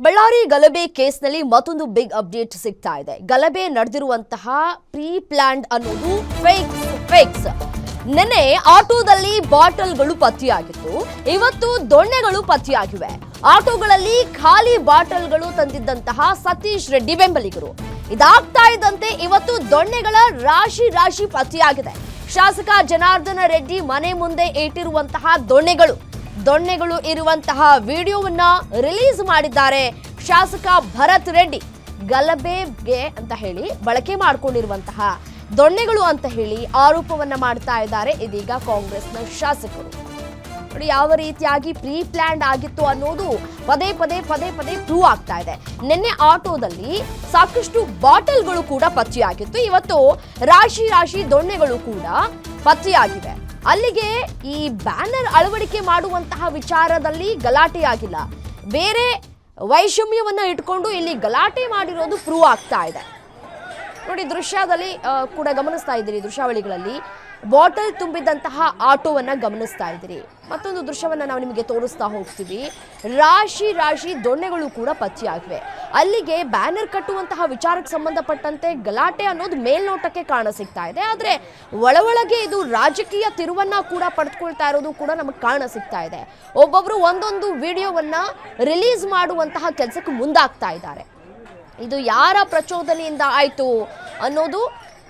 ಬಳ್ಳಾರಿ ಗಲಭೆ ಕೇಸ್ನಲ್ಲಿ ಮತ್ತೊಂದು ಬಿಗ್ ಅಪ್ಡೇಟ್ ಸಿಗ್ತಾ ಇದೆ. ಗಲಭೆ ನಡೆದಿರುವಂತಹ ಪ್ರೀ ಪ್ಲಾನ್ಡ್ ಅನ್ನೋದು ಫೇಕ್ಸ್. ನೆನ್ನೆ ಆಟೋದಲ್ಲಿ ಬಾಟಲ್ಗಳು ಪತ್ತೆಯಾಗಿತ್ತು, ಇವತ್ತು ದೊಣ್ಣೆಗಳು ಪತ್ತೆಯಾಗಿವೆ. ಆಟೋಗಳಲ್ಲಿ ಖಾಲಿ ಬಾಟಲ್ಗಳು ತಂದಿದ್ದಂತಹ ಸತೀಶ್ ರೆಡ್ಡಿ ಬೆಂಬಲಿಗರು. ಇದಾಗ್ತಾ ಇದ್ದಂತೆ ಇವತ್ತು ದೊಣ್ಣೆಗಳ ರಾಶಿ ಪತ್ತೆಯಾಗಿದೆ. ಶಾಸಕ ಜನಾರ್ದನ ರೆಡ್ಡಿ ಮನೆ ಮುಂದೆ ಇಟ್ಟಿರುವಂತಹ ದೊಣ್ಣೆಗಳು ಇರುವಂತಹ ವಿಡಿಯೋವನ್ನ ರಿಲೀಸ್ ಮಾಡಿದ್ದಾರೆ ಶಾಸಕ ಭರತ್ ರೆಡ್ಡಿ. ಗಲಭೆಗೆ ಅಂತ ಹೇಳಿ ಬಳಕೆ ಮಾಡಿಕೊಂಡಿರುವಂತಹ ದೊಣ್ಣೆಗಳು ಅಂತ ಹೇಳಿ ಆರೋಪವನ್ನ ಮಾಡ್ತಾ ಇದ್ದಾರೆ ಇದೀಗ ಕಾಂಗ್ರೆಸ್ನ ಶಾಸಕರು. ನೋಡಿ ಯಾವ ರೀತಿಯಾಗಿ ಪ್ರೀ ಪ್ಲಾನ್ಡ್ ಆಗಿತ್ತು ಅನ್ನೋದು ಪದೇ ಪ್ರೂವ್ ಆಗ್ತಾ ಇದೆ. ನಿನ್ನೆ ಆಟೋದಲ್ಲಿ ಸಾಕಷ್ಟು ಬಾಟಲ್ಗಳು ಕೂಡ ಪತ್ತೆಯಾಗಿತ್ತು, ಇವತ್ತು ರಾಶಿ ದೊಣ್ಣೆಗಳು ಕೂಡ ಪತ್ತೆಯಾಗಿವೆ. ಅಲ್ಲಿಗೆ ಈ ಬ್ಯಾನರ್ ಅಳವಡಿಕೆ ಮಾಡುವಂತಹ ವಿಚಾರದಲ್ಲಿ ಗಲಾಟೆಯಾಗಿಲ್ಲ, ಬೇರೆ ವೈಷಮ್ಯವನ್ನ ಇಟ್ಕೊಂಡು ಇಲ್ಲಿ ಗಲಾಟೆ ಮಾಡಿರೋದು ಪ್ರೂವ್ ಆಗ್ತಾ ಇದೆ. ನೋಡಿ ದೃಶ್ಯದಲ್ಲಿ ಕೂಡ ಗಮನಿಸ್ತಾ ಇದ್ದೀರಿ, ದೃಶ್ಯಾವಳಿಗಳಲ್ಲಿ ಬಾಟಲ್ ತುಂಬಿದಂತಹ ಆಟೋವನ್ನ ಗಮನಿಸ್ತಾ ಇದ್ದೀರಿ. ಮತ್ತೊಂದು ದೃಶ್ಯವನ್ನ ನಾವು ನಿಮಗೆ ತೋರಿಸ್ತಾ ಹೋಗ್ತೀವಿ. ರಾಶಿ ದೊಣ್ಣೆಗಳು ಕೂಡ ಪತ್ತೆಯಾಗಿವೆ. ಅಲ್ಲಿಗೆ ಬ್ಯಾನರ್ ಕಟ್ಟುವಂತಹ ವಿಚಾರಕ್ಕೆ ಸಂಬಂಧಪಟ್ಟಂತೆ ಗಲಾಟೆ ಅನ್ನೋದು ಮೇಲ್ನೋಟಕ್ಕೆ ಕಾಣ ಸಿಗ್ತಾ ಇದೆ, ಆದ್ರೆ ಒಳಗೆ ಇದು ರಾಜಕೀಯ ತಿರುವನ್ನ ಕೂಡ ಪಡೆದುಕೊಳ್ತಾ ಇರೋದು ಕೂಡ ನಮಗೆ ಕಾಣ ಸಿಗ್ತಾ ಇದೆ. ಒಬ್ಬೊಬ್ರು ಒಂದೊಂದು ವಿಡಿಯೋವನ್ನ ರಿಲೀಸ್ ಮಾಡುವಂತಹ ಕೆಲಸಕ್ಕೆ ಮುಂದಾಗ್ತಾ ಇದ್ದಾರೆ. ಇದು ಯಾರ ಪ್ರಚೋದನೆಯಿಂದ ಆಯ್ತು ಅನ್ನೋದು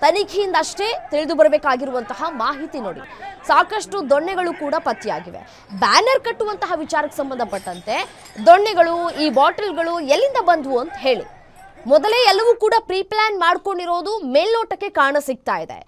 ತನಿಖೆಯಿಂದ ಅಷ್ಟೇ ತಿಳಿದು ಬರಬೇಕಾಗಿರುವಂತಹ ಮಾಹಿತಿ. ನೋಡಿ ಸಾಕಷ್ಟು ದೊಣ್ಣೆಗಳು ಕೂಡ ಪತ್ತೆಯಾಗಿವೆ. ಬ್ಯಾನರ್ ಕಟ್ಟುವಂತಹ ವಿಚಾರಕ್ಕೆ ಸಂಬಂಧಪಟ್ಟಂತೆ ದೊಣ್ಣೆಗಳು, ಈ ಬಾಟಲ್ಗಳು ಎಲ್ಲಿಂದ ಬಂದ್ವು ಅಂತ ಹೇಳಿ ಮೊದಲೇ ಎಲ್ಲವೂ ಕೂಡ ಪ್ರೀ ಪ್ಲಾನ್ ಮಾಡ್ಕೊಂಡಿರೋದು ಮೇಲ್ನೋಟಕ್ಕೆ ಕಾಣ ಸಿಗ್ತಾ ಇದೆ.